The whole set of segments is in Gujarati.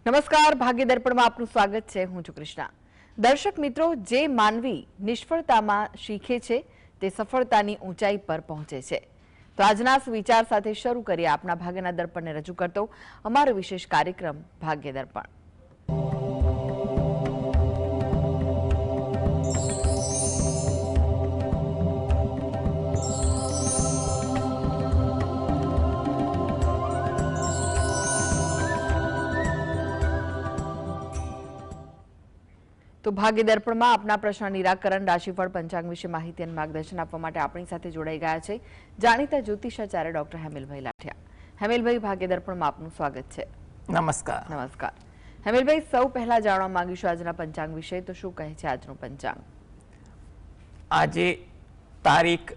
નમસ્કાર, ભાગ્ય દર્પણમાં આપનું સ્વાગત છે. હું છું કૃષ્ણા. દર્શક મિત્રો, જે માનવી નિષ્ફળતામાં શીખે છે તે સફળતાની ઊંચાઈ પર પહોંચે છે. તો આજના વિચાર સાથે શરૂ કરીએ આપના ભાગ્યના દર્પણને રજૂ કરતો અમારો વિશેષ કાર્યક્રમ ભાગ્ય દર્પણ. તો ભાગ્ય દર્પણમાં આપના પ્રશ્ન નિરાકરણ, રાશિફળ, પંચાંગ વિશે માહિતી અને માર્ગદર્શન આપવા માટે આપણી સાથે જોડાઈ ગયા છે જાણીતા જ્યોતિષાચાર્ય ડોક્ટર હેમિલભાઈ લાઠિયા. હેમિલભાઈ, ભાગ્ય દર્પણમાં આપનું સ્વાગત છે. નમસ્કાર. નમસ્કાર હેમિલભાઈ, સૌ પહેલા જાણવા માંગીશું આજના પંચાંગ વિશે. તો શું કહે છે આજનું પંચાંગ? આજે તારીખ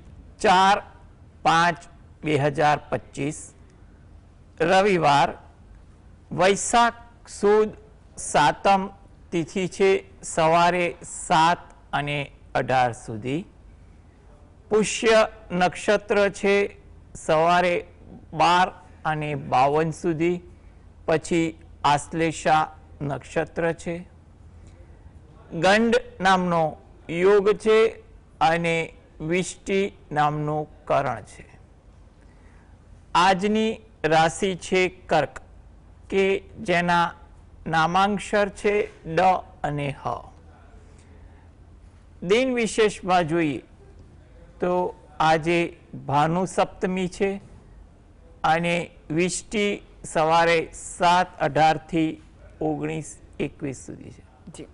4/5/2025 રવિવાર, વૈશાખ સુદ સાતમ તિથિ છે સવારે 7:18 સુધી. પુષ્ય નક્ષત્ર છે સવારે 12:52 સુધી. પછી આશ્લેષા નક્ષત્ર છે. ગંડ નામનો યોગ છે અને વિષ્ટિ નામનું કરણ છે. આજની રાશિ છે કર્ક, કે જેના નામાંક્ષર છે ડ અને હ. દિન વિશેષમાં જોઈએ તો આજે ભાનુ સપ્તમી છે અને વિષ્ટિ સવારે 7:18 થી 19:21 સુધી છે. જી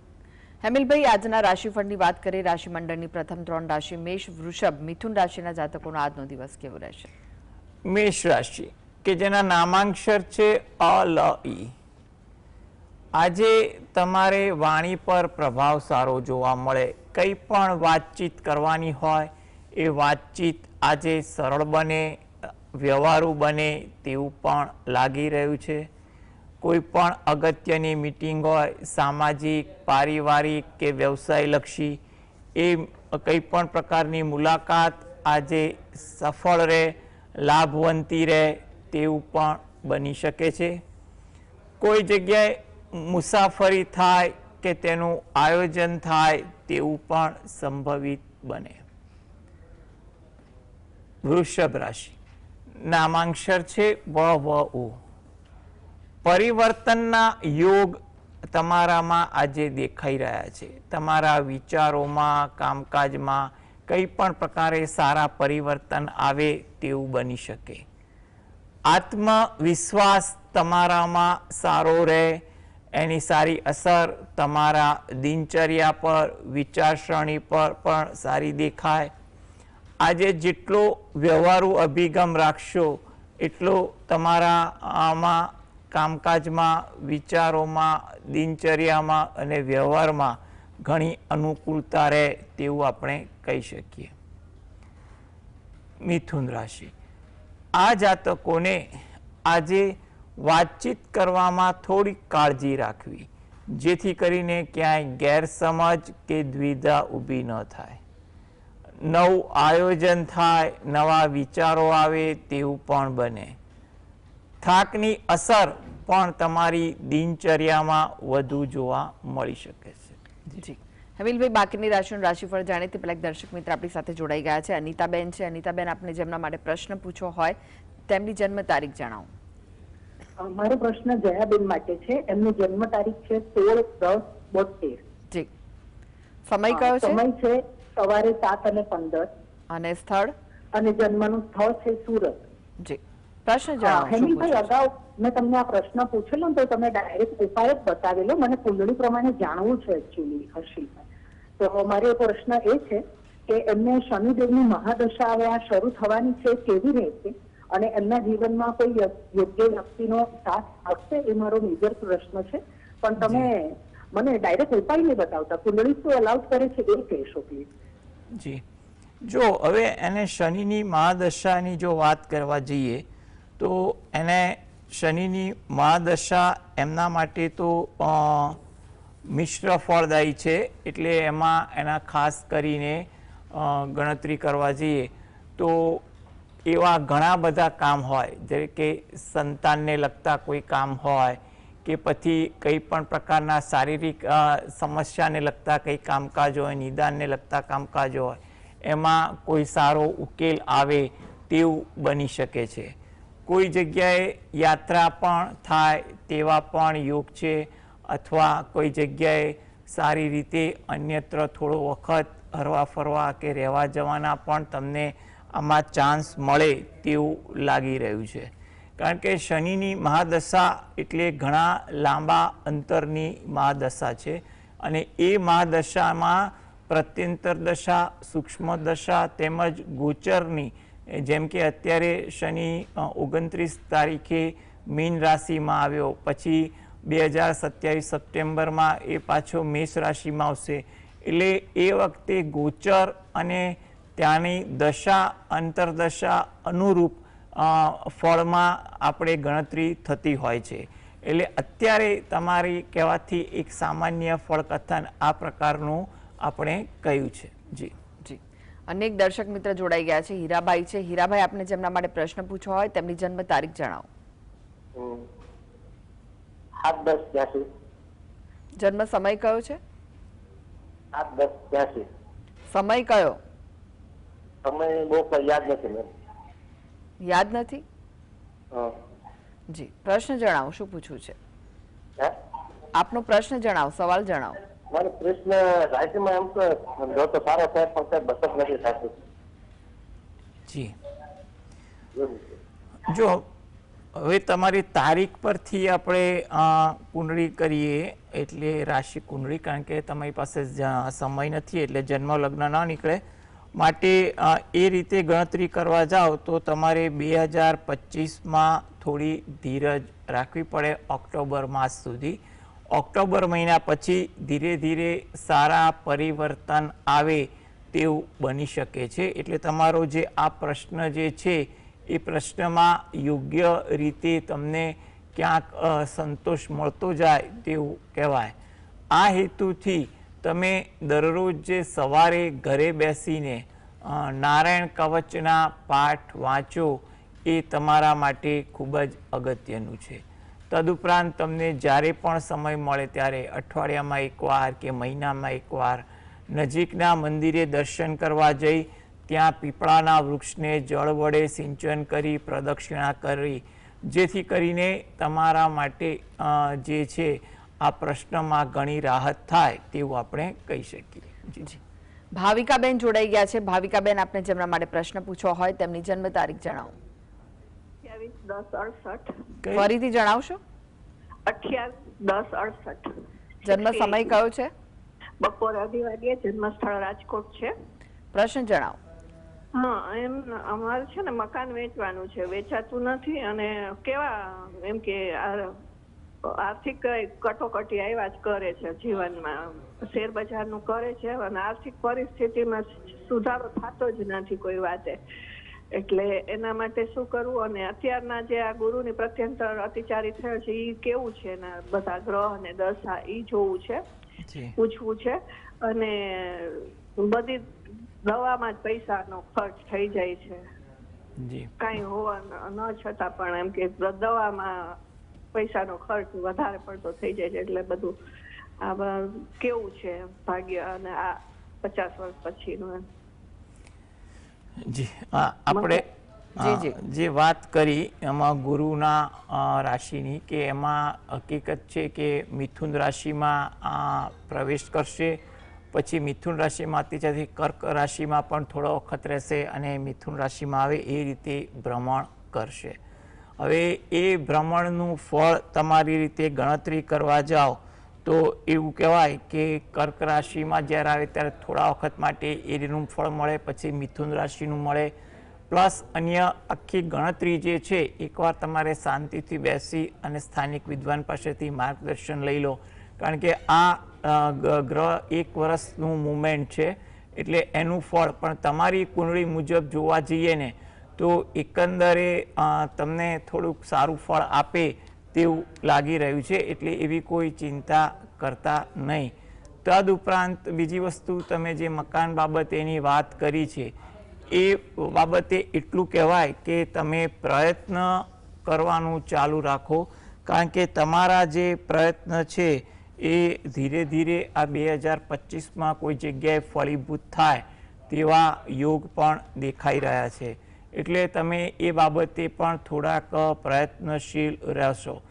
હેમિલભાઈ, આજના રાશિફળની વાત કરીએ. રાશિમંડળની પ્રથમ 3 રાશિ મેષ, વૃષભ, મિથુન રાશિના જાતકોનો આજનો દિવસ કેવો રહેશે? મેષ રાશિ, કે જેના નામાંક્ષર છે અ લ ઈ. આજે તમારે વાણી પર પ્રભાવ સારો જોવા મળે. કંઈ પણ વાતચીત કરવાની હોય એ વાતચીત આજે સરળ બને, વ્યવહારુ બને તેવું પણ લાગી રહ્યું છે. કોઈ પણ અગત્યની મિટિંગ હોય, સામાજિક, પારિવારિક કે વ્યવસાયલક્ષી, એ કંઈ પણ પ્રકારની મુલાકાત આજે સફળ રહે, લાભવંતી રહે તેવું પણ બની શકે છે. કોઈ જગ્યાએ મુસાફરી થાય કે તેનું આયોજન થાય તેવું પણ સંભવિત બને. વૃષભ રાશિ, નામાંક્ષર છે વ વ ઉ. પરિવર્તનના યોગ તમારામાં આજે દેખાઈ રહ્યા છે. તમારા વિચારોમાં, કામકાજમાં કંઈ પણ પ્રકારે સારા પરિવર્તન આવે તેવું બની શકે. આત્મવિશ્વાસ તમારામાં સારો રહે, એની સારી અસર તમારા દિનચર્યા પર, વિચારસરણી પર પણ સારી દેખાય. આજે જેટલો વ્યવહારુ અભિગમ રાખશો એટલો તમારા આમાં કામકાજમાં, વિચારોમાં, દિનચર્યામાં અને વ્યવહારમાં ઘણી અનુકૂળતા રહે તેવું આપણે કહી શકીએ. મિથુન રાશિ, આ જાતકોને આજે વાતચીત કરવામાં થોડી કાળજી રાખવી, જેથી કરીને ક્યાંય ગેરસમજ કે દ્વિધા ઊભી ન થાય. નવું આયોજન થાય, નવા વિચારો આવે તેવું પણ બને. થાકની અસર પણ તમારી દિનચર્યામાં વધુ જોવા મળી શકે છે. જી હેમિલભાઈ, બાકીની રાશિનું રાશિફળ જાણે તે પહેલા એક દર્શક મિત્ર આપણી સાથે જોડાઈ ગયા છે. અનિતાબેન છે. અનિતાબેન, આપને જેમના માટે પ્રશ્ન પૂછવો હોય તેમની જન્મ તારીખ જણાવો. મારો પ્રશ્ન જયાબેન માટે છે. એમની જન્મ તારીખ છે 16/10/72. જી, સમય કયો છે? સમય છે સવારે 7:15. અને સ્થળ? અને જન્મનું સ્થળ છે સુરત. જી, પ્રશ્ન જણાવો. હેમિલભાઈ, અગાઉ મેં તમને આ પ્રશ્ન પૂછેલો તો તમે ડાયરેક્ટ ઉપાય જ બતાવેલો. મને કુંડળી પ્રમાણે જાણવું છે એકચ્યુઅલી હર્ષિલભાઈ. તો મારો પ્રશ્ન એ છે કે એમને શનિદેવની મહાદશા હવે આ શરૂ થવાની છે, કેવી રહેશે અને એમના જીવનમાં કોઈ યોગ્ય વ્યક્તિનો સાથ આપશે, એ મારો મેજર પ્રશ્ન છે. પણ તમે મને ડાયરેક્ટ ઉપાય નહીં બતાવતા, કુંડળી શું અલાઉડ કરે છે એ કહેશો પ્લીઝ. જી, જો હવે એને શનિની મહાદશાની જો વાત કરવા જઈએ તો એને શનિની મહાદશા એમના માટે તો મિશ્ર ફળદાયી છે. એટલે એમાં એના ખાસ કરીને ગણતરી કરવા જઈએ તો એવા ઘણા બધા કામ હોય, જેમ કે સંતાનને લગતા કોઈ કામ હોય કે પછી કંઈ પણ પ્રકારના શારીરિક સમસ્યાને લગતા કંઈ કામકાજ હોય, નિદાનને લગતા કામકાજ હોય, એમાં કોઈ સારો ઉકેલ આવે તેવું બની શકે છે. કોઈ જગ્યાએ યાત્રા પણ થાય તેવા પણ યોગ છે, અથવા કોઈ જગ્યાએ સારી રીતે અન્યત્ર થોડો વખત હરવા ફરવા કે રહેવા જવાના પણ તમને આમાં ચાન્સ મળે તેવું લાગી રહ્યું છે. કારણ કે શનિની મહાદશા એટલે ઘણા લાંબા અંતરની મહાદશા છે, અને એ મહાદશામાં પ્રત્યંતર દશા, સૂક્ષ્મ દશા તેમજ ગોચરની, જેમ કે અત્યારે શનિ 29 તારીખે મીન રાશિમાં આવ્યો, પછી 2027 સપ્ટેમ્બરમાં એ પાછો મેષ રાશિમાં આવશે. એટલે એ વખતે ગોચર અને ત્યાંની દશા, અંતરદશા અનુરૂપ ફળમાં આપણે ગણતરી થતી હોય છે. એટલે અત્યારે તમારી કહેવાથી એક સામાન્ય ફળ કથન આ પ્રકારનું આપણે કહ્યું છે. જી જી, અનેક દર્શક મિત્ર જોડાઈ ગયા છે. હીરાભાઈ છે. હીરાભાઈ, આપને જેમના માટે પ્રશ્ન પૂછવો હોય તેમની જન્મ તારીખ જણાવો. 7/10/82. જન્મ સમય કયો છે? 7/10/82. સમય કયો? સમય બહુ કઈ યાદ નથી મેમ. યાદ નથી? હા. જી, પ્રશ્ન જણાવો, શું પૂછવું છે? હે? આપનો પ્રશ્ન જણાવો, સવાલ જણાવો. મારો પ્રશ્ન રાશિમાં એમ તો જો તો સારો થાય પણ કઈ બચત નથી થતું. જી, એવું છે. જો હવે તમારી તારીખ પરથી આપણે કુંડળી કરીએ, એટલે રાશિ કુંડળી, કારણ કે તમારી પાસે સમય નથી એટલે જન્મ લગ્ન ન નીકળે, માટે એ રીતે ગણતરી કરવા જાઓ તો તમારે 2025માં થોડી ધીરજ રાખવી પડે ઓક્ટોબર માસ સુધી. ઓક્ટોબર મહિના પછી ધીરે ધીરે સારા પરિવર્તન આવે તેવું બની શકે છે. એટલે તમારો જે આ પ્રશ્ન જે છે એ પ્રશ્નમાં યોગ્ય રીતે તમને ક્યાંક સંતોષ મળતો જાય તેવું કહેવાય. આ હેતુથી તમે દરરોજ જે સવારે ઘરે બેસીને નારાયણ કવચના પાઠ વાંચો એ તમારા માટે ખૂબ જ અગત્યનું છે. તદુપરાંત તમને જ્યારે પણ સમય મળે ત્યારે અઠવાડિયામાં એકવાર કે મહિનામાં એકવાર નજીકના મંદિરે દર્શન કરવા જઈ ત્યાં પીપળાના વૃક્ષને જળ વડે સિંચન કરી પ્રદક્ષિણા કરી, જેથી કરીને તમારા માટે જે છે આ પ્રશ્નમાં ઘણી રાહત થાય તેવું આપણે કહી શકીએ. જી, ભાવિકાબેન જોડાઈ ગયા છે. ભાવિકાબેન, આપને જેમના માટે પ્રશ્ન પૂછવો હોય તેમની જન્મ તારીખ જણાવો. 28/10/68. ફરીથી જણાવશો? 28/10/68. જન્મ સમય કયો છે? બપોરે 2 વાગ્યે. જન્મ સ્થળ રાજકોટ છે. પ્રશ્ન જણાવો. હા, એમ અમારે છે ને મકાન વેચવાનું છે, વેચાતું નથી, અને કેવા એમ કે આર્થિક કટોકટી આવ્યા જ કરે છે જીવનમાં, શેર બજારનું કરે છે, અને આર્થિક પરિસ્થિતિમાં સુધારો થતો જ નથી કોઈ વાતે. એટલે એના માટે શું કરવું, અને અત્યારના જે આ ગુરુની પ્રત્યંતર અતિચારી થયો છે એ કેવું છે, એના બધા ગ્રહ અને દશા એ જોવું છે, પૂછવું છે. અને બધી દવામાં જ પૈસાનો ખર્ચ થઈ જાય છે, કઈ હોવા ન છતાં પણ એમ કે દવામાં પૈસાનો ખર્ચ વધારે પડતો થઈ જાય છે. એટલે બધું આ કેવું છે ભાગ્ય અને આ 50 વર્ષ પછીનું. જી, આપણે જે વાત કરી એમાં ગુરુના રાશિની, કે એમાં હકીકત છે કે મિથુન રાશિમાં પ્રવેશ કરશે, પછી મિથુન રાશિમાંથી ત્યાંથી કર્ક રાશિમાં પણ થોડો વખત રહેશે, અને મિથુન રાશિમાં આવે એ રીતે ભ્રમણ કરશે. હવે એ ભ્રમણનું ફળ તમારી રીતે ગણતરી કરવા જાઓ તો એવું કહેવાય કે કર્ક રાશિમાં જ્યારે આવે ત્યારે થોડા વખત માટે એનું ફળ મળે, પછી મિથુન રાશિનું મળે, પ્લસ અન્ય આખી ગણતરી જે છે એકવાર તમારે શાંતિથી બેસી અને સ્થાનિક વિદ્વાન પાસેથી માર્ગદર્શન લઈ લો. કારણ કે આ ગ્રહ 1 વર્ષનું મુવમેન્ટ છે, એટલે એનું ફળ પણ તમારી કુંડળી મુજબ જોવા જઈએ ને તો એકંદરે તમને થોડુંક સારું ફળ આપે તેવું લાગી રહ્યું છે. એટલે એવી કોઈ ચિંતા કરતા નહીં. તદુપરાંત બીજી વસ્તુ, તમે જે મકાન બાબતેની વાત કરી છે એ બાબતે એટલું કહેવાય કે તમે પ્રયત્ન કરવાનું ચાલુ રાખો. કારણ કે તમારા જે પ્રયત્ન છે એ ધીરે ધીરે આ 2025માં કોઈ જગ્યાએ ફળીભૂત થાય તેવા યોગ પણ દેખાઈ રહ્યા છે. એટલે તમે એ બાબતે પણ થોડાક પ્રયત્નશીલ રહેશો.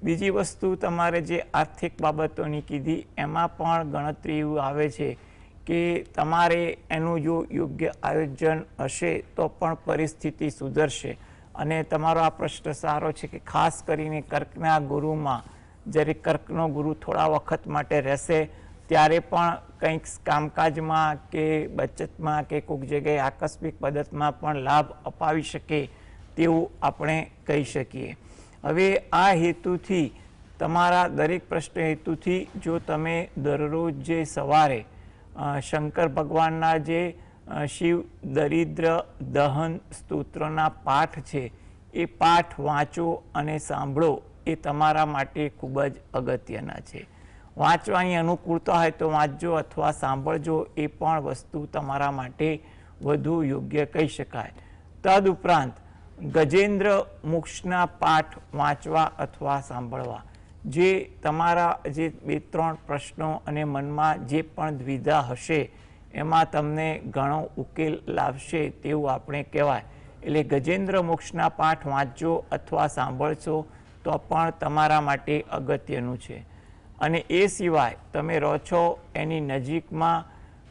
બીજી વસ્તુ, તમારે જે આર્થિક બાબતોની કીધી એમાં પણ ગણતરી એવું આવે છે કે તમારે એનું જો યોગ્ય આયોજન હશે તો પણ પરિસ્થિતિ સુધરશે. અને તમારો આ પ્રશ્ન સારો છે કે ખાસ કરીને કર્કના ગુરુમાં, જ્યારે કર્કનો ગુરુ થોડા વખત માટે રહેશે ત્યારે પણ કંઈક કામકાજમાં કે બચતમાં કે કોઈક જગ્યાએ આકસ્મિક પદ્ધતિમાં પણ લાભ અપાવી શકે તેવું આપણે કહી શકીએ. હવે આ હેતુથી, તમારા દરેક પ્રશ્ન હેતુથી, જો તમે દરરોજ જે સવારે શંકર ભગવાનના જે શિવ દરિદ્ર દહન સ્તોત્રના પાઠ છે એ પાઠ વાંચો અને સાંભળો એ તમારા માટે ખૂબ જ અગત્યના છે. વાંચવાની અનુકૂળતા હોય તો વાંચજો અથવા સાંભળજો, એ પણ વસ્તુ તમારા માટે વધુ યોગ્ય કહી શકાય. તદુપરાંત ગજેન્દ્ર મોક્ષના પાઠ વાંચવા અથવા સાંભળવા, જે તમારા જે 2-3 પ્રશ્નો અને મનમાં જે પણ દ્વિધા હશે એમાં તમને ઘણો ઉકેલ લાવશે તેવું આપણે કહેવાય. એટલે ગજેન્દ્ર મોક્ષના પાઠ વાંચજો અથવા સાંભળશો તો પણ તમારા માટે અગત્યનું છે. અને એ સિવાય તમે રહો છો એની નજીકમાં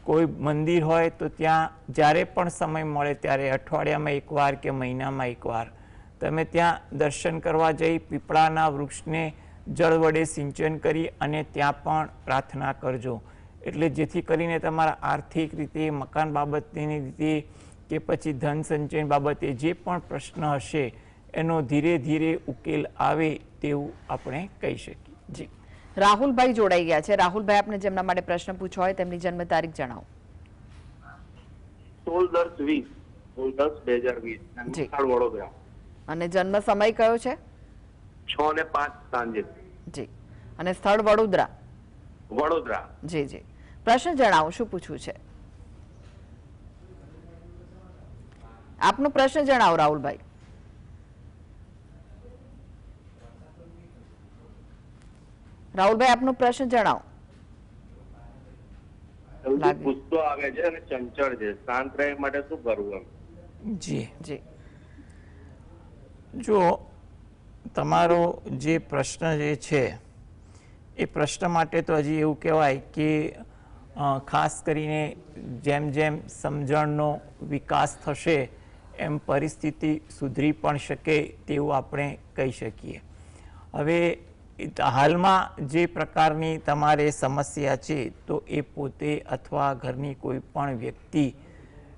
કોઈ મંદિર હોય તો ત્યાં જ્યારે પણ સમય મળે ત્યારે અઠવાડિયામાં એકવાર કે મહિનામાં એકવાર તમે ત્યાં દર્શન કરવા જઈ પીપળાના વૃક્ષને જળ વડે સિંચન કરી અને ત્યાં પણ પ્રાર્થના કરજો. એટલે જેથી કરીને તમારા આર્થિક રીતે, મકાન બાબતની રીતે કે પછી ધન સંચય બાબતે જે પણ પ્રશ્ન હશે એનો ધીરે ધીરે ઉકેલ આવે તેવું આપણે કહી શકીએ. જી, રાહુલભાઈ જોડાઈ ગયા છે. રાહુલભાઈ, આપને જેમના માટે પ્રશ્ન પૂછવો હોય તેમની જન્મ તારીખ જણાવો. 16/10/2020 વડોદરા. અને જન્મ સમય કયો છે? 6 ને 5 સાંજે. જી. અને સ્થળ વડોદરા? વડોદરા. જી જી. પ્રશ્ન જણાવો, શું પૂછવું છે? આપનો પ્રશ્ન જણાવો રાહુલભાઈ. રાહુલભાઈ, આપનો પ્રશ્ન જણાવો. ગુસ્સો આવે છે અને ચંચળ છે, શાંત રહે માટે શું કરવું? જી જી. જો તમારો જે પ્રશ્ન જે છે એ પ્રશ્ન માટે તો હજી એવું કહેવાય કે ખાસ કરીને જેમ જેમ સમજણનો વિકાસ થશે એમ પરિસ્થિતિ સુધરી પણ શકે તેવું આપણે કહી શકીએ. હવે હાલમાં જે પ્રકારની તમારે સમસ્યા છે તો એ પોતે અથવા ઘરની કોઈ પણ વ્યક્તિ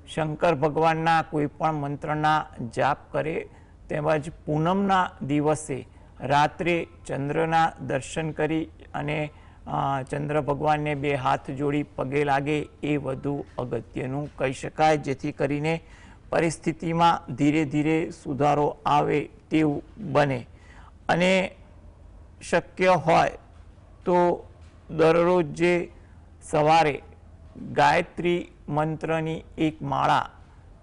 શંકર ભગવાનના કોઈ પણ મંત્રના જાપ કરે, તેમજ પૂનમના દિવસે રાત્રે ચંદ્રના દર્શન કરી અને ચંદ્ર ભગવાનને 2 હાથ જોડી પગે લાગે એ વધુ અગત્યનું કહી શકાય, જેથી કરીને પરિસ્થિતિમાં ધીરે ધીરે સુધારો આવે તેવું બને. અને શક્ય હોય તો દરરોજ જે સવારે ગાયત્રી મંત્રની એક માળા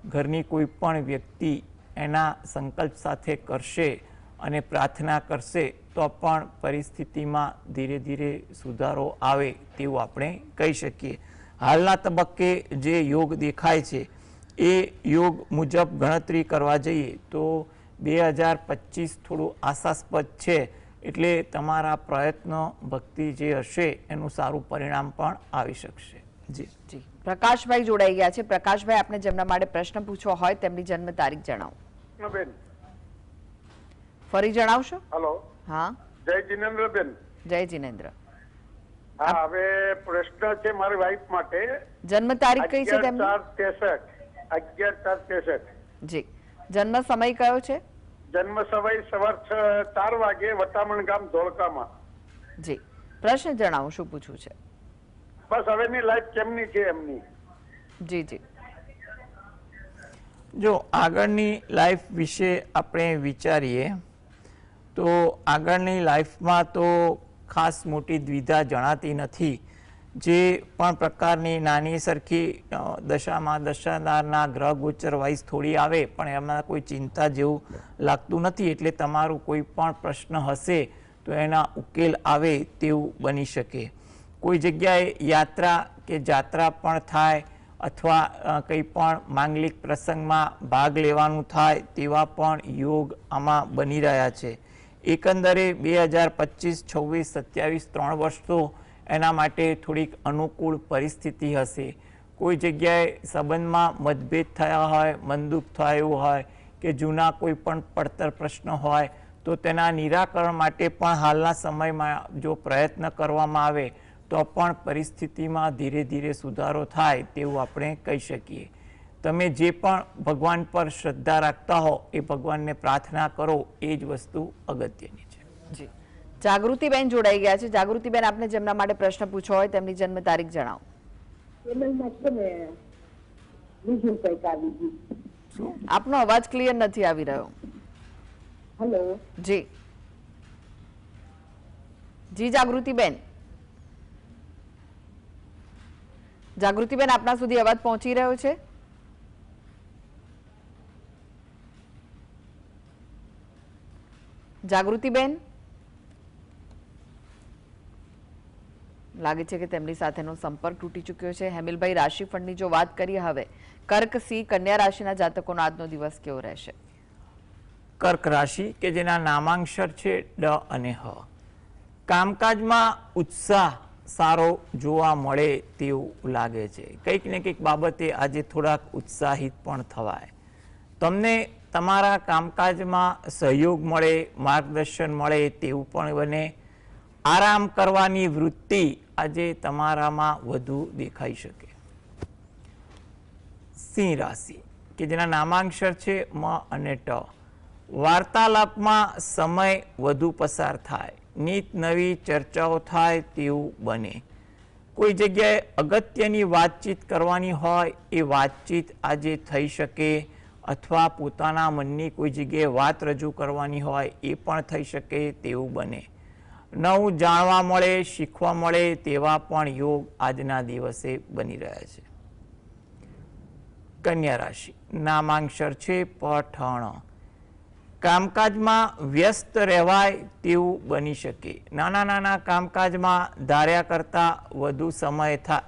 ઘરની કોઈ પણ વ્યક્તિ એના સંકલ્પ સાથે કરશે અને પ્રાર્થના કરશે તો પણ પરિસ્થિતિમાં ધીરે ધીરે સુધારો આવે તેવું આપણે કહી શકીએ. હાલના તબક્કે જે યોગ દેખાય છે એ યોગ મુજબ ગણતરી કરવા જઈએ તો 2025 થોડું આશાસ્પદ છે. એટલે તમારા પ્રયત્નો, ભક્તિ જે હશે એનું સારું પરિણામ પણ આવી શકશે. જી જી. પ્રકાશભાઈ જોડાઈ ગયા છે. પ્રકાશભાઈ, આપને જેમના માટે પ્રશ્ન પૂછવો હોય તેમની જન્મ તારીખ જણાવો. ફરી જણાવશો? હેલો. હા. જય જીનેન્દ્રબેન. જય જીનેન્દ્ર. હા, હવે પ્રશ્ન છે મારી વાઈફ માટે. જન્મ તારીખ કઈ છે તેમની? 11/4/63. જી. જન્મ સમય કયો છે? જન્મ સમય સવાર 4 વાગે, વટામણ ગામ, ધોળકામાં. જી. પ્રશ્ન જણાવો, શું પૂછવું છે? બસ હવેની લાઈફ કેમની છે એમની. જી જી. જો આગળની લાઈફ વિશે આપણે વિચારીએ તો આગળની લાઈફમાં તો ખાસ મોટી દ્વિધા જણાતી નથી. જે પણ પ્રકારની નાની સરખી દશામાં દશાદારના ગ્રહ ગોચર વાઇઝ થોડી આવે પણ એમાં કોઈ ચિંતા જેવું લાગતું નથી. એટલે તમારું કોઈ પણ પ્રશ્ન હશે તો એના ઉકેલ આવે તેવું બની શકે. કોઈ જગ્યાએ યાત્રા કે જાત્રા પણ થાય અથવા કંઈ પણ માંગલિક પ્રસંગમાં ભાગ લેવાનું થાય તેવા પણ યોગ આમાં બની રહ્યા છે. એકંદરે 2025, 26, 27, 3 વર્ષ તો એના માટે થોડીક અનુકૂળ પરિસ્થિતિ હશે. કોઈ જગ્યાએ સંબંધમાં મતભેદ થયા હોય, મનદુખ થયું હોય કે જૂના કોઈ પણ પડતર પ્રશ્ન હોય તો તેના નિરાકરણ માટે પણ હાલના સમયમાં જો પ્રયત્ન કરવામાં આવે તો પણ પરિસ્થિતિમાં ધીરે ધીરે સુધારો થાય તેવું આપણે કહી શકીએ. તમે જે પણ ભગવાન પર શ્રદ્ધા રાખતા હો એ ભગવાનને પ્રાર્થના કરો, એ જ વસ્તુ અગત્યની છે. જી, જાગૃતિબેન જોડાઈ ગયા છે. જાગૃતિબેન, આપને જેમના માટે પ્રશ્ન પૂછવો હોય તેમની જન્મ તારીખ જણાવો. આપનો અવાજ ક્લિયર નથી આવી રહ્યો. હેલો. જી જી જાગૃતિબેન. જાગૃતિબેન, આપના સુધી અવાજ પહોંચી રહ્યો છે? જાગૃતિબેન, લાગે છે કે તેમની સાથેનો સંપર્ક તૂટી ચૂક્યો છે. હેમિલભાઈ, રાશિફળની જો વાત કરીએ હવે, કર્ક, સિંહ, કન્યા રાશિના જાતકોનો આજનો દિવસ કેવો રહેશે? કર્ક રાશિ કે જેના નામાંક્ષર છે ડ અને હ. કામકાજમાં ઉત્સાહ સારો જોવા મળે તેવું લાગે છે. કંઈક ને કંઈક બાબતે આજે થોડાક ઉત્સાહિત પણ થવાય. તમને તમારા કામકાજમાં સહયોગ મળે, માર્ગદર્શન મળે તેવું પણ બને. આરામ કરવાની વૃત્તિ આજે તમારામાં વધુ દેખાઈ શકે. સિંહ રાશિ કે જેના નામાંક્ષર છે મ અને ટ. વાર્તાલાપમાં સમય વધુ પસાર થાય, નીત નવી ચર્ચાઓ થાય તેવું બને. કોઈ જગ્યાએ અગત્યની વાતચીત કરવાની હોય એ વાતચીત આજે થઈ શકે, અથવા પોતાના મનની કોઈ જગ્યાએ વાત રજૂ કરવાની હોય એ પણ થઈ શકે તેવું બને. નવું જાણવા મળે, શીખવા મળે તેવા પણ યોગ આજના દિવસે બની રહ્યા છે. કન્યા રાશિ નામાંક્ષર છે પઠણ. કામકાજમાં વ્યસ્ત રહેવાય તેવું બની શકે. નાના નાના કામકાજમાં ધાર્યા કરતાં વધુ સમય થાય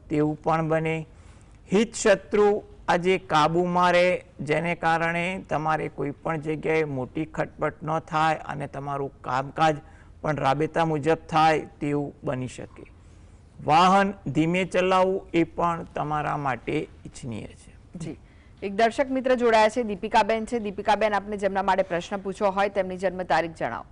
તેવું પણ બને. હિત શત્રુ આજે કાબૂમાં રહે, જેને કારણે તમારે કોઈ પણ જગ્યાએ મોટી ખટપટ ન થાય અને તમારું કામકાજ પણ રાબેતા મુજબ થાય તેવું બની શકે. વાહન ધીમે ચલાવવું એ પણ તમારા માટે ઈચ્છનીય છે. જી, એક દર્શક મિત્ર જોડાયા છે, દીપિકાબેન છે. દીપિકાબેન, આપને જેમના માટે પ્રશ્ન પૂછવો હોય તેમની જન્મ તારીખ જણાવો.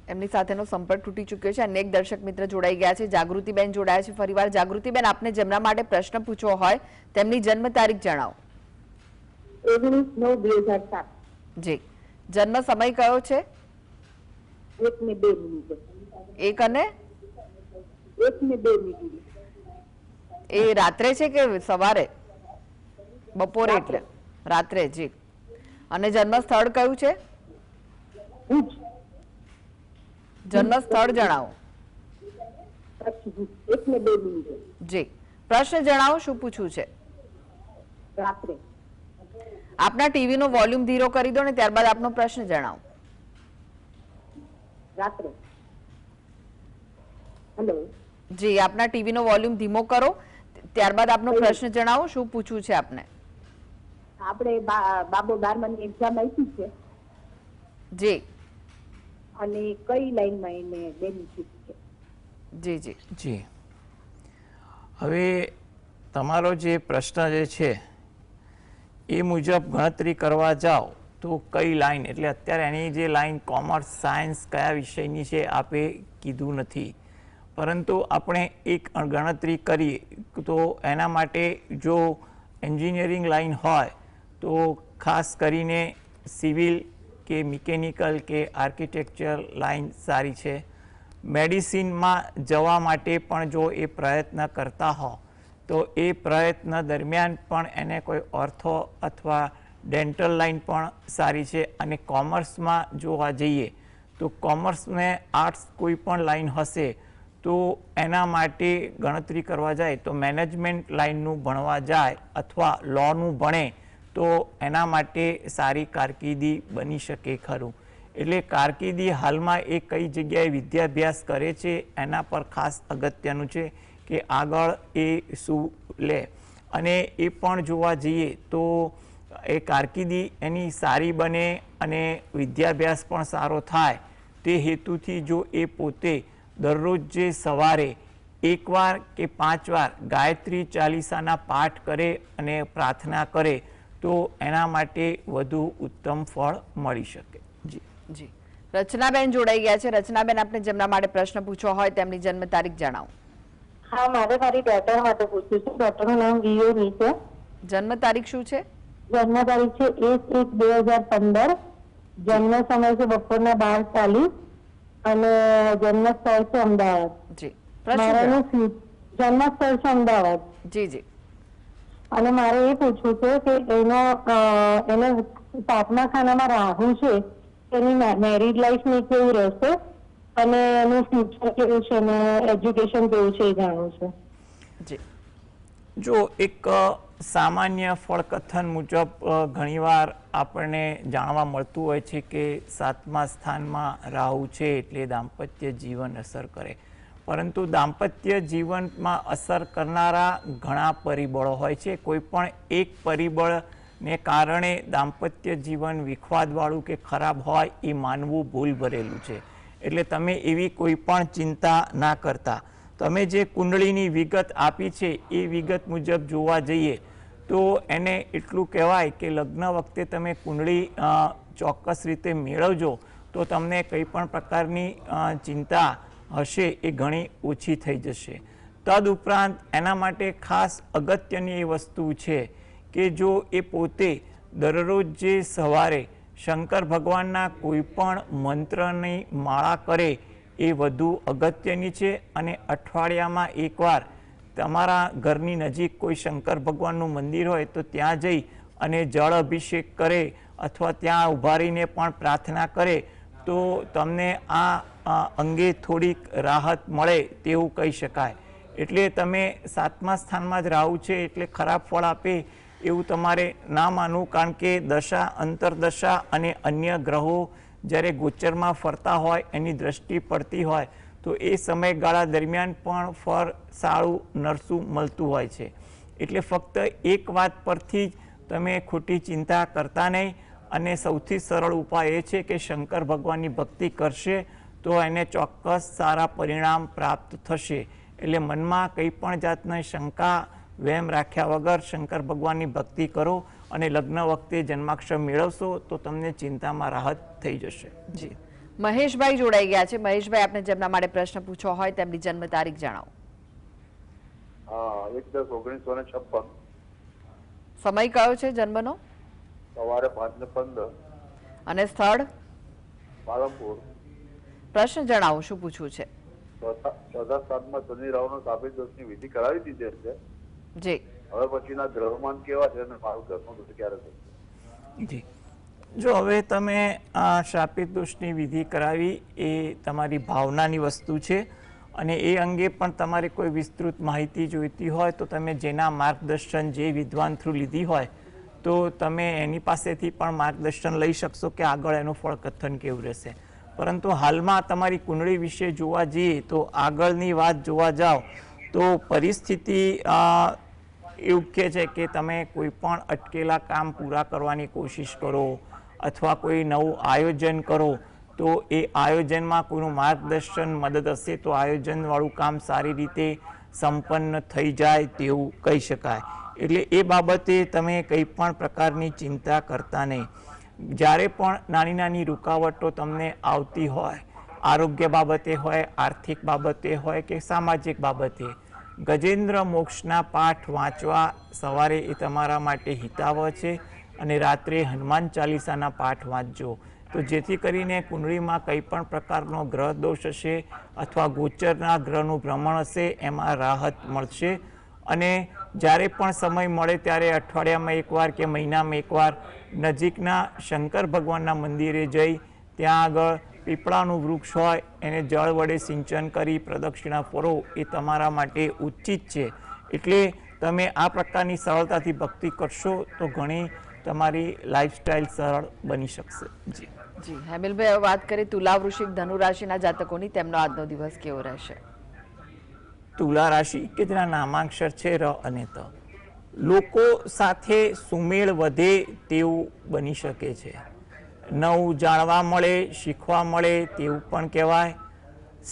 એમની સાથેનો સંપર્ક તૂટી ચૂક્યો છે. અનેક દર્શક મિત્ર જોડાઈ ગયા છે. જાગૃતિબેન જોડાયા છે ફરીવાર. જાગૃતિબેન, આપને જેમના માટે પ્રશ્ન પૂછવો હોય તેમની જન્મ તારીખ જણાવો. 19/9/2007. જી, જન્મ સમય કયો છે? 1 ને 2 મિનિટ. 1 અને 1 ને 2 મિનિટ. એ રાત્રે છે કે સવારે? બપોરે એટલે રાત્રે. જી, અને જન્મ સ્થળ કયું છે? ભુજ. જન્મ સ્થળ જણાવો. 1 ને 2 મિનિટ. જી, પ્રશ્ન જણાવો, શું પૂછવું છે? રાત્રે. આપના ટીવી નો વોલ્યુમ ધીરો કરી દો ને ત્યારબાદ આપનો પ્રશ્ન જણાવો. રાત્રે. હેલો. જી, આપના ટીવી નો વોલ્યુમ ધીમો કરો, ત્યારબાદ આપનો પ્રશ્ન જણાવો, શું પૂછવું છે આપને? આપણે બાબો 12માની એક્ઝામ આપી છે. જી. અને કઈ લાઈનમાં એને બેનિફિટ છે? જી જી જી, હવે તમારો જે પ્રશ્ન જે છે એ મુજબ ગણતરી કરવા જાઓ તો કઈ લાઈન, એટલે અત્યારે એની જે લાઈન કોમર્સ, સાયન્સ કયા વિષયની છે આપે કીધું નથી, પરંતુ આપણે એક ગણતરી કરીએ તો એના માટે જો એન્જિનિયરિંગ લાઈન હોય તો ખાસ કરીને સિવિલ કે મિકેનિકલ કે આર્કિટેક્ચર લાઈન સારી છે. મેડિસિનમાં જવા માટે પણ જો એ પ્રયત્ન કરતા હો તો એ પ્રયત્ન દરમિયાન પણ એને કોઈ ઓર્થો અથવા ડેન્ટલ લાઈન પણ સારી છે. અને કોમર્સમાં જોવા જઈએ તો કોમર્સ ને આર્ટ્સ કોઈ પણ લાઈન હશે તો એના માટે ગણતરી કરવા જાય તો મેનેજમેન્ટ લાઇનનું ભણવા જાય અથવા લોનું ભણે તો એના માટે સારી કારકિર્દી બની શકે ખરું. એટલે કારકિર્દી હાલમાં એ કઈ જગ્યાએ વિદ્યાભ્યાસ કરે છે એના પર ખાસ અગત્યનું છે કે આગળ એ શું લે. અને એ પણ જોવા જઈએ તો એ કારકિર્દી એની સારી બને અને વિદ્યાભ્યાસ પણ સારો થાય તે હેતુથી જો એ પોતે દરરોજ જે સવારે 1 વાર કે 5 વાર ગાયત્રી ચાલીસાના પાઠ કરે અને પ્રાર્થના કરે તો એના માટે વધુ ઉત્તમ ફળ મળી શકે. જી જી રચનાબેન જોડાઈ ગયા છે. રચનાબેન, આપણે જેમના માટે પ્રશ્ન પૂછવો હોય તેમની જન્મ તારીખ જણાવો. હા, મારે મારી ડોટર માટે પૂછ્યું છે. ડોટરનું નામ વિયોની છે. જન્મ તારીખ શું છે? જન્મ તારીખ છે 1/1/2015. જન્મ સમય છે બપોરના 12:40 અને જન્મ સ્થળ છે અમદાવાદ. જી પ્રશ્ન મારાનું જન્મ સ્થળ છે અમદાવાદ. જી જી અને મારે એ પૂછવું છે કે એને 7મા ખાનામાં રાહુ છે, એની મેરિડ લાઈફ ની કેવું રહેશે અને એનું ફ્યુચર કેવું છે અને એજ્યુકેશન કેવું છે એ જાણવું છે. જી જો એક સામાન્ય ફળકથન મુજબ ઘણીવાર આપણને જાણવા મળતું હોય છે કે 7મા સ્થાનમાં રાહુ છે એટલે દાંપત્ય જીવન અસર કરે. પરંતુ દાંપત્ય જીવનમાં અસર કરનારા ઘણા પરિબળો હોય છે. કોઈ પણ એક પરિબળને કારણે દાંપત્ય જીવન વિખવાદવાળું કે ખરાબ હોય એ માનવું ભૂલ ભરેલું છે. એટલે તમે એવી કોઈ પણ ચિંતા ના કરતા. તમે જે કુંડળીની વિગત આપી છે એ વિગત મુજબ જોવા જઈએ તો એને એટલું કહેવાય કે લગ્ન વખતે તમે કુંડળી ચોક્કસ રીતે મેળવજો તો તમને કંઈ પણ પ્રકારની ચિંતા હશે એ ઘણી ઓછી થઈ જશે. તદુપરાંત એના માટે ખાસ અગત્યની એ વસ્તુ છે કે જો એ પોતે દરરોજ જે સવારે શંકર ભગવાનના કોઈ પણ મંત્રની માળા કરે એ વધુ અગત્યની છે. અને અઠવાડિયામાં એકવાર તમારા ઘરની નજીક કોઈ શંકર ભગવાનનું મંદિર હોય તો ત્યાં જઈ અને જળ અભિષેક કરે અથવા ત્યાં ઊભા રહીને પણ પ્રાર્થના કરે તો તમને આ અંગે થોડીક રાહત મળે તેવું કહી શકાય. એટલે તમે 7મા સ્થાનમાં જ રાહુ છે એટલે ખરાબ ફળ આપે એવું તમારે ના માનવું. કારણ કે દશા, અંતરદશા અને અન્ય ગ્રહો જ્યારે ગોચરમાં ફરતા હોય એની દ્રષ્ટિ પડતી હોય તો એ સમયગાળા દરમિયાન પણ ફળ સારું નરસું મળતું હોય છે. એટલે ફક્ત એક વાત પરથી જ તમે ખોટી ચિંતા કરતા નહીં. અને સૌથી સરળ ઉપાય એ છે કે શંકર ભગવાનની ભક્તિ કરશે તો એને ચોક્કસ સારા પરિણામ પ્રાપ્ત થશે. એટલે મનમાં કંઈ પણ જાતની શંકા વહેમ રાખ્યા વગર શંકર ભગવાનની ભક્તિ કરો અને લગ્ન વખતે જન્માક્ષર મેળવશો તો તમને ચિંતામાં રાહત થઈ જશે. જી મહેશભાઈ જોડાઈ ગયા છે. મહેશભાઈ, આપણે જેમના માટે પ્રશ્ન પૂછવો હોય તેમની જન્મ તારીખ જણાવો. 1/10/1956. સમય કયો છે જન્મનો? સવારે 5:15. અને સ્થળ? પાલનપુર. પ્રશ્ન જણાવો, શું પૂછવું છે? ચોથા સ્થાનમાં શનિ રાહુનો સાપેક્ષ દોષની વિધિ કરાવી દીધી છે. જી હવે પછીના ગ્રહમાન કેવા છે અને મારું ઘરનું દોષ ક્યારે થશે? જી જો હવે તમે આ શાપિત દોષની વિધિ કરાવી એ તમારી ભાવનાની વસ્તુ છે. અને એ અંગે પણ તમારે કોઈ વિસ્તૃત માહિતી જોઈતી હોય તો તમે જેના માર્ગદર્શન જે વિદ્વાન થ્રુ લીધી હોય તો તમે એની પાસેથી પણ માર્ગદર્શન લઈ શકશો કે આગળ એનું ફળકથન કેવું રહેશે. પરંતુ હાલમાં તમારી કુંડળી વિશે જોવા જઈએ તો આગળની વાત જોવા જાઓ તો પરિસ્થિતિ એવું કહે છે કે તમે કોઈ પણ અટકેલા કામ પૂરા કરવાની કોશિશ કરો અથવા કોઈ નવું આયોજન કરો તો એ આયોજનમાં કોઈનું માર્ગદર્શન મદદ હશે તો આયોજનવાળું કામ સારી રીતે સંપન્ન થઈ જાય તેવું કહી શકાય. એટલે એ બાબતે તમે કંઈ પણ પ્રકારની ચિંતા કરતા નહીં. જ્યારે પણ નાની નાની રૂકાવટો તમને આવતી હોય, આરોગ્ય બાબતે હોય, આર્થિક બાબતે હોય કે સામાજિક બાબતે, ગજેન્દ્ર મોક્ષના પાઠ વાંચવા સવારે એ તમારા માટે હિતાવહ છે. અને રાત્રે હનુમાન ચાલીસાના પાઠ વાંચજો તો જેથી કરીને કુંડળીમાં કંઈ પણ પ્રકારનો ગ્રહ દોષ હશે અથવા ગોચરના ગ્રહનું ભ્રમણ હશે એમાં રાહત મળશે. અને જ્યારે પણ સમય મળે ત્યારે અઠવાડિયામાં એકવાર કે મહિનામાં એકવાર નજીકના શંકર ભગવાનના મંદિરે જઈ ત્યાં આગળ પીપળાનું વૃક્ષ હોય એને જળ વડે સિંચન કરી પ્રદક્ષિણા ફરો એ તમારા માટે ઉચિત છે. એટલે તમે આ પ્રકારની સરળતાથી ભક્તિ કરશો તો ઘણી તમારી લાઈફસ્ટાઈલ સરળ બની શકશે. જી જી હેમિલભાઈ, હવે વાત કરીએ તુલા, વૃશ્ચિક, ધનુ રાશિના જાતકોની, તેમનો આજનો દિવસ કેવો રહેશે? તુલા રાશિ કે જેના નામાંક્ષર છે ર અને ત, લોકો સાથે સુમેળ વધે તેવું બની શકે છે. નવું જાણવા મળે, શીખવા મળે તેવું પણ કહેવાય.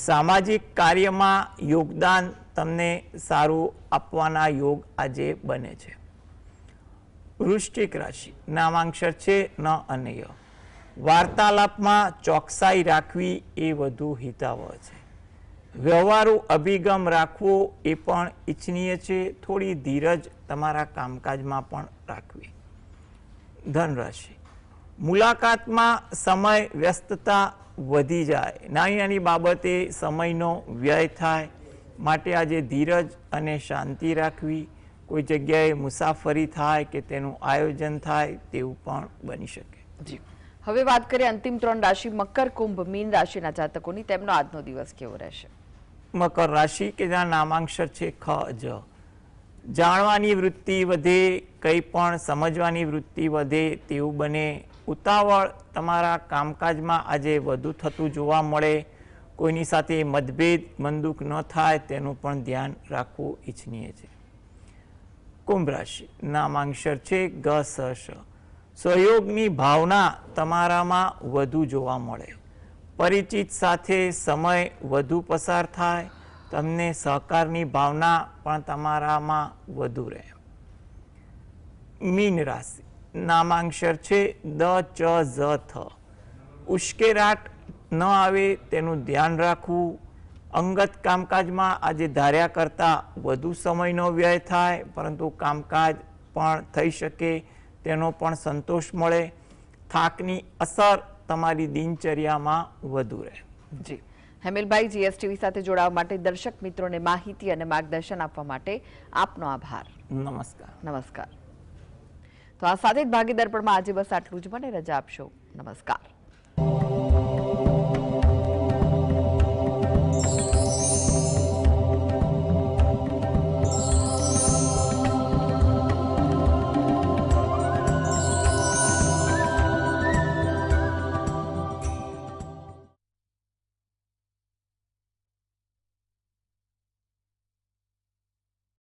સામાજિક કાર્યમાં યોગદાન તમને સારું આપવાના યોગ આજે બને છે. વૃશ્ચિક રાશિ, નામાંક્ષર છે ન અને ય, વાર્તાલાપમાં ચોકસાઈ રાખવી એ વધુ હિતાવહ છે. વ્યવહારુ અભિગમ રાખવો એ પણ ઈચ્છનીય છે. થોડી ધીરજ તમારા કામકાજમાં પણ રાખવી. ધન રાશિ, મુલાકાતમાં સમય વ્યસ્તતા વધી જાય, નાની નાની બાબતે સમયનો વ્યય થાય, માટે આજે ધીરજ અને શાંતિ રાખવી. કોઈ જગ્યાએ મુસાફરી થાય કે તેનું આયોજન થાય તેવું પણ બની શકે. જી હવે વાત કરીએ અંતિમ 3 રાશિ મકર, કુંભ, મીન રાશિના જાતકોની, તેમનો આજનો દિવસ કેવો રહેશે? મકર રાશિ કે જેના નામાંક્ષર છે ખ જ, જાણવાની વૃત્તિ વધે, કંઈ પણ સમજવાની વૃત્તિ વધે તેવું બને. ઉતાવળ તમારા કામકાજમાં આજે વધુ થતું જોવા મળે. કોઈની સાથે મતભેદ મંદુક ન થાય તેનું પણ ધ્યાન રાખવું ઈચ્છનીય છે. કુંભ રાશિ, નામાંક્ષર છે ગ સ શ, સહયોગની ભાવના તમારામાં વધુ જોવા મળે. પરિચિત સાથે સમય વધુ પસાર થાય, તમને સહકારની ભાવના પણ તમારામાં વધુ રહે. મીન રાશિ, નામાંક્ષર છે દ ચ ઝ થ, ઉશ્કેરાટ ન આવે તેનું ધ્યાન રાખવું. અંગત કામકાજમાં આજે ધાર્યા કરતાં વધુ સમયનો વ્યય થાય, પરંતુ કામકાજ પણ થઈ શકે તેનો પણ સંતોષ મળે. થાકની અસર તમારી દિનચર્યામાં વધુ રહે. જી હેમિલભાઈ, જીએસટીવી સાથે જોડાવા માટે, દર્શક મિત્રોને માહિતી અને માર્ગદર્શન આપવા માટે આપનો આભાર. નમસ્કાર. નમસ્કાર. તો આ સાથે જ ભાગીદાર પણમાં આજે બસ આટલું જ. મને રજા આપશો. નમસ્કાર.